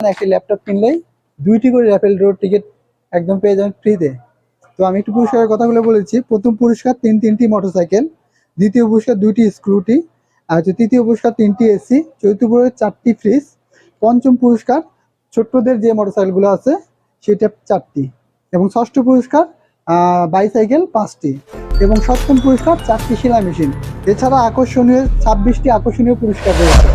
একটি ল্যাপটপ কিনলেই 2টি করে র্যাফেল ড্র টিকিট একদম পেয়ে যাবেন ফ্রিতে। তো আমি একটু পুরস্কারের কথাগুলো বলেছি। প্রথম পুরস্কার তিনটি মোটরসাইকেল, দ্বিতীয় পুরস্কার 2টি স্ক্রুটি, আর হচ্ছে তৃতীয় পুরস্কার 3টি এসি, চতুর্থ পুরস্কার 4টি ফ্রিজ, পঞ্চম পুরস্কার ছোট্টদের যে মোটরসাইকেলগুলো আছে সেটা 4টি, এবং ষষ্ঠ পুরস্কার বাইসাইকেল 5টি, এবং সপ্তম পুরস্কার 4টি সেলাই মেশিন। এছাড়া আকর্ষণীয় 26টি আকর্ষণীয় পুরস্কার রয়েছে।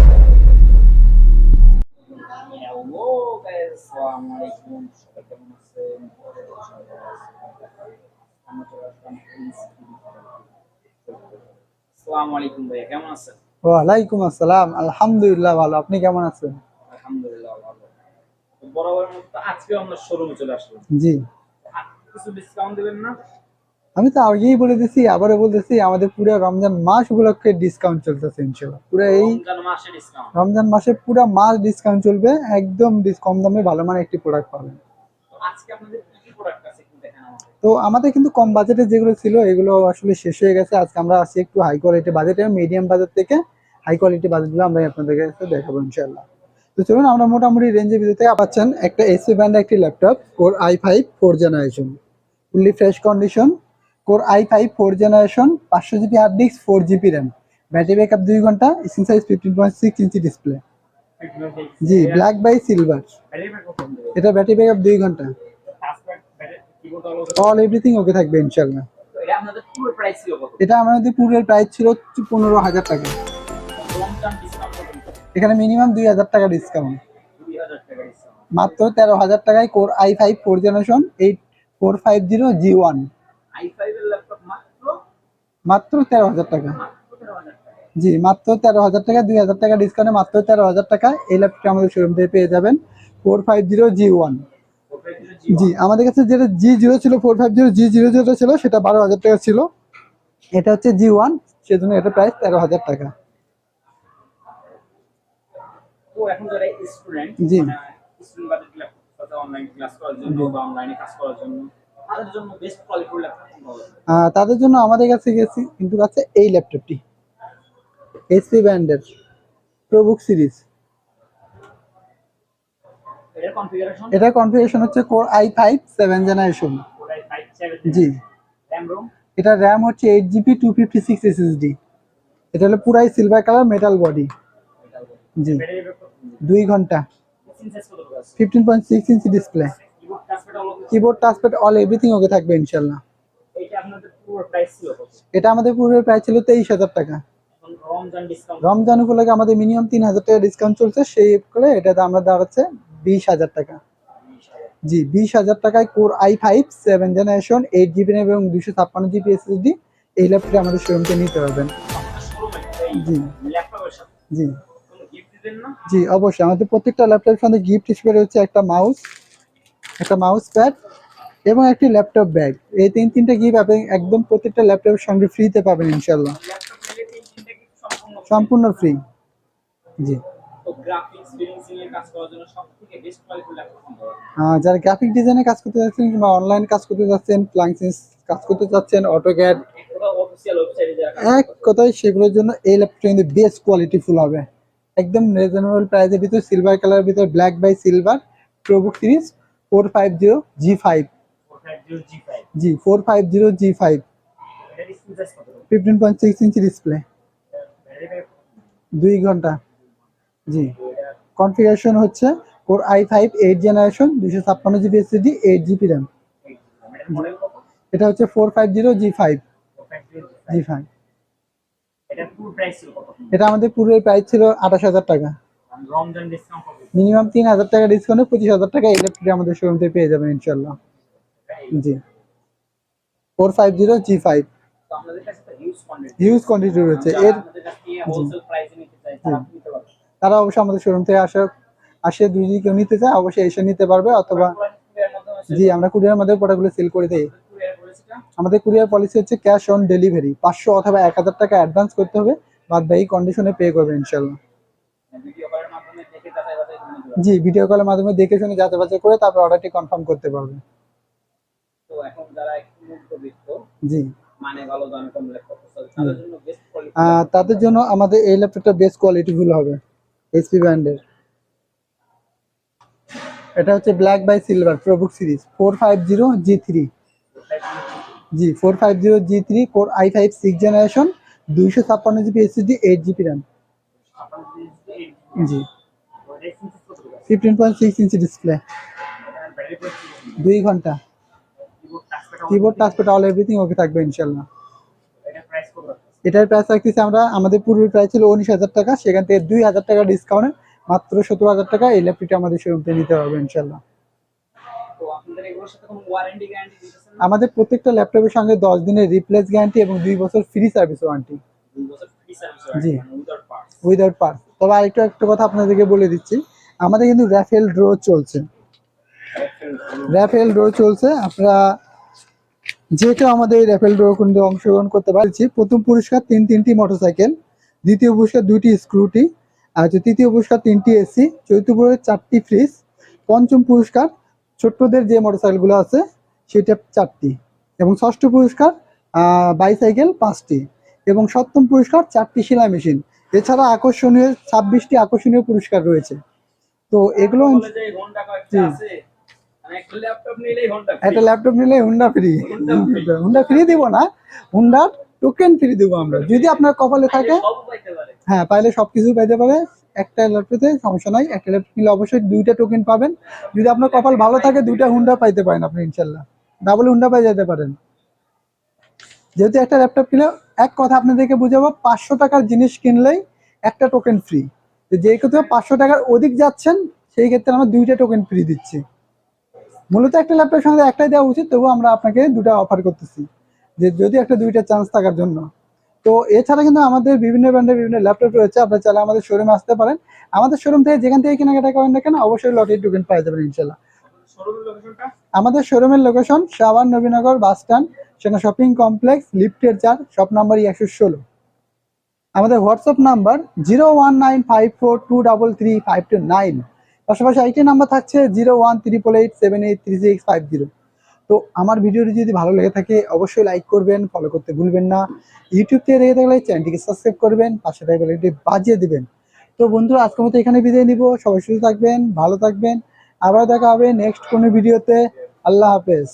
হ্যালো গাইস, আসসালামু আলাইকুম। সবাই কেমন আছেন? আমরা চলে আসলাম আসসালামু আলাইকুম ভাইয়া, কেমন আছেন? ওয়ালাইকুম আসসালাম, আলহামদুলিল্লাহ ভালো। আপনি কেমন আছেন? আলহামদুলিল্লাহ ভালো। তো বরাবরের মতো আজকেও আমরা শোরুমে চলে আসলাম। জি, কিছু ডিসকাউন্ট দিবেন না? আমি তো আগেই বলে দিছি, আবারও বলতেছি, আমাদের পুরো রমজান মাস উপলক্ষে ডিসকাউন্ট চলতেছে ইনশাআল্লাহ। পুরো এই রমজান মাসে ডিসকাউন্ট। রমজান মাসে পুরো মাস ডিসকাউন্ট চলবে, একদম কম দামে ভালো মানের একটি প্রোডাক্ট পাবেন। তো আজকে আপনাদের কি কি প্রোডাক্ট আছে একটু দেখান আমাদের। তো আমাদের কিন্তু কম বাজেটে যেগুলো ছিল এগুলো আসলে শেষ হয়ে গেছে। আজকে আমরা আসছি একটু হাই কোয়ালিটি বাজেটে, মিডিয়াম বাজেট থেকে হাই কোয়ালিটি বাজেটগুলো আমরা আপনাদের কাছে দেখাবো ইনশাআল্লাহ। তো চলুন, আমরা মোটামুটি রেঞ্জের ভিতর থেকে পাচ্ছেন একটা এসপি ব্র্যান্ডের একটি laptop, core i5 4 generation, fully fresh condition. Core i5 4 generation, 500 GB hard disk, 4 GB RAM, battery backup 2 ঘন্টা, স্ক্রিন সাইজ 15.6 ইঞ্চি ডিসপ্লে। জি, ব্ল্যাক বাই সিলভার। এটা ব্যাটারি ব্যাকআপ 2 ঘন্টা, অল এভরিথিং ওকে থাকবে ইনশাআল্লাহ। এটা আপনাদের পুরো প্রাইস ছিল কত? এটা আমাদের পুরো প্রাইস ছিল 15,000 টাকা। রমজান ডিসকাউন্ট কত? এখানে মিনিমাম 2,000 টাকা ডিসকাউন্ট। 2000 টাকা ডিসকাউন্ট। মাত্র 13,000 টাকায় core i5 4 generation 8450G1, i5 এর ল্যাপটপ মাত্র মাত্র 13,000 টাকা। 13,000 টাকা। জি, মাত্র 13,000 টাকা, 2,000 টাকা ডিসকাউন্টে মাত্র 13,000 টাকা এই ল্যাপটপটা আমাদের শোরুম থেকে পেয়ে যাবেন। 450G1। জি, আমাদের কাছে যেটা G0 ছিল, 450G0 যেটা ছিল সেটা 12,000 টাকা ছিল। এটা হচ্ছে G1, সেজন্য এটা প্রাইস 13,000 টাকা। তো এখন যারা স্টুডেন্ট, জি, মানে student budget laptop, online class করার জন্য বা অনলাইনে কাজ করার জন্য, তাদের জন্য বেস্ট কোয়ালিটির ল্যাপটপ কোনটা হবে? তাদের জন্য আমাদের কাছে কিন্তু আছে এই ল্যাপটপটি, এসপি ব্র্যান্ডের প্রোবুক সিরিজ। এটার কনফিগারেশন? এটা কনফিগারেশন হচ্ছে কোর i5 7 জেনারেশন। ওটাই 57 জি, র‍্যাম রোম। এটা র্যাম হচ্ছে 8 জিবি 256 এসএসডি। এটা হলো পুরাই সিলভার কালার মেটাল বডি। জি, 2 ঘন্টা, স্ক্রিন সাইজ কত আছে? 15.6 inch display, keyboard touchpad all okay? Keyboard touchpad all everything okay থাকবে ইনশাআল্লাহ। এটা আপনাদের পুরো প্রাইস ছিল কত? এটা আমাদের পুরো প্রাইস ছিল 23,000 টাকা। এখন রমজান ডিসকাউন্ট রমজান উপলক্ষে আমাদের মিনিমাম 3,000 টাকা ডিসকাউন্ট চলছে, সেই করে এটা আমরা দাঁড়াচ্ছে 20,000 টাকা। 20,000। জি, 20,000 টাকায় core i5 7 generation 8 GB RAM এবং 256 জিবি এসএসডি এই ল্যাপটপটা আমাদের শোরুমকে নিতে পারবেন। আপনার শোরুমে এই জি, ল্যাপটপের সাথে জি, কোনো গিফট দিবেন না? জি, অবশ্যই। আমাদের প্রত্যেকটা ল্যাপটপের সঙ্গে গিফট হিসেবে রয়েছে একটা মাউস, একটা মাউস প্যাড এবং একটি ল্যাপটপ ব্যাগ। এই তিনটা গিফট আপনি একদম প্রত্যেকটা ল্যাপটপের সঙ্গে ফ্রিতে পাবেন ইনশাআল্লাহ, ল্যাপটপ নিলে 3টা গিফট সম্পূর্ণ ফ্রি। সম্পূর্ণ ফ্রি। জি, তো গ্রাফিক্স ফিনিশিং এর কাজ করার জন্য সবথেকে বেস্ট কোয়ালিটির ল্যাপটপ কোনটা? যারা গ্রাফিক ডিজাইনে কাজ করতে যাচ্ছেন কিংবা অনলাইন কাজ করতে যাচ্ছেন, ফ্লাক্সিস কাজ করতে যাচ্ছেন, অটোক্যাড, এটা অফিসিয়াল ওয়েবসাইটে যারা কাজ এক করে। কথায় সেগুলোর জন্য এই ল্যাপটপটা কিন্তু বেস্ট কোয়ালিটি ফুল হবে। একদম রিজনেবল প্রাইসের ভিতর, সিলভার কালারের ভিতর, black by silver ProBook series 450G5। 450G5। জি, 450G5, এটার স্ক্রিন সাইজ কত? 15.6 ইঞ্চি ডিসপ্লে, ব্যাটারি ব্যাকআপ? 2 ঘন্টা। জি, এটা কনফিগারেশন হচ্ছে core i5 8 generation 256 GB SSD 8 GB RAM. এটার মডেল কত? এটা হচ্ছে 450G5। 450G5। এটার ফুল প্রাইস ছিল কত? এটা আমাদের পুরো প্রাইস ছিল 28,000 টাকা। রমজান ডিসকাউন্ট কত? মিনিমাম 3,000 টাকা ডিসকাউন্টে 25,000 টাকা এই ল্যাপটপটি আমাদের শোরুম থেকে পেয়ে যাবেন ইনশাআল্লাহ। জি, 450G5 তো আমাদের কাছে তো হিউজ কোয়ান্টিটি। হিউজ কোয়ান্টিটি রয়েছে এর। আমাদের কাছ থেকে হোলসেল প্রাইসে নিতে চাই, তারা নিতে পারবে। তারা অবশ্যই আমাদের শোরুম থেকে আসে যদি কেউ নিতে চায় অবশ্যই এসে নিতে পারবে, অথবা জি, আমরা কুরিয়ার মাধ্যমে প্রোডাক্টগুলো সেল করে দিই। আমাদের কুরিয়ার পলিসি হচ্ছে ক্যাশ অন ডেলিভারি, 500 অথবা 1,000 টাকা অ্যাডভান্স করতে হবে, বাদ বাকি কন্ডিশনে পে করবে ইনশাআল্লাহ। ভিডিও কলের মাধ্যমে দেখে যাচাই বাছাই করে নিতে পারবে। জি, ভিডিও কলের মাধ্যমে দেখে শুনে যাচাই বাছাই করে তারপর অর্ডারটি কনফার্ম করতে পারবে। তো এখন যারা একটু মধ্যবিত্ত, জি, মানে ভালো দামে কম ল্যাপটপ পছন্দ, তাদের জন্য বেস্ট কোয়ালিটি তাদের জন্য আমাদের এই ল্যাপটপটা বেস্ট কোয়ালিটিফুল হবে, এসপি ব্র্যান্ডের। এটা হচ্ছে black by silver ProBook series 450G3। জি 450G3 core i5 6 generation, 256GB SSD, 8GB RAM. জি 15.6 ইঞ্চি ডিসপ্লে, 2 ঘন্টা। Keyboard touchpad all everything okay থাকবে ইনশাল্লাহ। এটার প্রাইস রাখতেছি আমরা, আমাদের পূর্বের প্রাইস ছিল 19,000 টাকা, সেখান থেকে 2,000 টাকা ডিসকাউন্টে মাত্র 17,000 টাকা এই ল্যাপটপটি আমাদের শোরুম থেকে নিতে পারবে ইনশাল্লাহ। তো আপনাদের এগুলোর সাথে কোনো ওয়ারেন্টি গ্যারান্টি দিতেছেন না? আমাদের প্রত্যেকটা ল্যাপটপের সঙ্গে 10 দিনের রিপ্লেস গ্যারান্টি এবং 2 বছর ফ্রি সার্ভিস ওয়ারেন্টি। 2 বছর ফ্রি সার্ভিস জি। ওয়ারেন্টি মানে উইদাউট পার্টস। Without parts. তবে আরেকটু একটা কথা আপনাদেরকে বলে দিচ্ছি, আমাদের কিন্তু র্যাফেল ড্র চলছে। র্যাফেল ড্র চলছে, আপনারা যে কেউ আমাদের এই র্যাফেল ড্র কিন্তু অংশগ্রহণ করতে পারছি। প্রথম পুরস্কার 3টি মোটরসাইকেল, দ্বিতীয় পুরস্কার 2টি স্ক্রুটি, আর তৃতীয় পুরস্কার 3টি এসি, চতুর্থ পুরস্কার 4টি ফ্রিজ, পঞ্চম পুরস্কার ছোট্টদের যে মোটরসাইকেলগুলো আছে সেটা 4টি, এবং ষষ্ঠ পুরস্কার বাইসাইকেল 5টি, এবং সপ্তম পুরস্কার 4টি সেলাই মেশিন। এছাড়া আকর্ষণীয় 26টি আকর্ষণীয় পুরস্কার রয়েছে। তো এগুলো বলে যে হোন্ডা কয়েকটা জি। আছে, মানে একটা ল্যাপটপ নিলেই হোন্ডা একটা ল্যাপটপ নিলে হুন্ডা ফ্রি। হুন্ডা ফ্রি দিব না, হুন্ডার টোকেন ফ্রি দেবো আমরা, যদি আপনার কপালে থাকে। সব পাইতে পারে। হ্যাঁ, পাইলে সবকিছু পাইতে পারে। একটা ল্যাপটপে সমস্যা নাই, একটা ল্যাপটপ নিলে অবশ্যই 2টা টোকেন পাবেন। যদি আপনার কপাল ভালো থাকে 2টা হুন্ডা পাইতে পারেন আপনি ইনশাল্লাহ, ডাবল হুন্ডা পাই যেতে পারেন। যেহেতু একটা ল্যাপটপ কিনে, এক কথা আপনাদেরকে বুঝাবো, 500 টাকার জিনিস কিনলেই একটা টোকেন ফ্রি। যে ক্ষেত্রে 500 টাকার অধিক যাচ্ছেন সেই ক্ষেত্রে আমরা 2টা টোকেন ফ্রি দিচ্ছি। মূলত একটা ল্যাপটপের সঙ্গে একটাই দেওয়া উচিত, তবুও আমরা আপনাকে 2টা অফার করতেছি, যে যদি একটা 2টা চান্স থাকার জন্য। তো এছাড়া কিন্তু আমাদের বিভিন্ন ব্র্যান্ডের বিভিন্ন ল্যাপটপ রয়েছে, আপনারা চাইলে আমাদের শোরুমে আসতে পারেন। আমাদের শোরুম থেকে যেখান থেকে কেনাকাটা করেন না কেন অবশ্যই লটারি টোকেন পাই যাবেন ইনশাল্লাহ। শোরুমের লোকেশনটা? আমাদের শোরুমের location Savar Nabinagar bus stand, সেনা শপিং কমপ্লেক্স, লিফটের 4, শপ নাম্বার 116। আমাদের হোয়াটসঅ্যাপ নাম্বার 01954233529। পাশাপাশি আইটি নাম্বার থাকছে 01388783650। তো আমার ভিডিওটি যদি ভালো লেগে থাকে অবশ্যই লাইক করবেন, ফলো করতে ভুলবেন না। ইউটিউব থেকে দেখে থাকলে চ্যানেলটিকে সাবস্ক্রাইব করবেন, পাশে থাকা বেলটি বাজিয়ে দিবেন। তো বন্ধুরা, আজকের মতো এখানে বিদায় নিব। সবাই সুস্থ থাকবেন, ভালো থাকবেন। আবার দেখা হবে নেক্সট কোনো ভিডিওতে। আল্লাহ হাফেজ।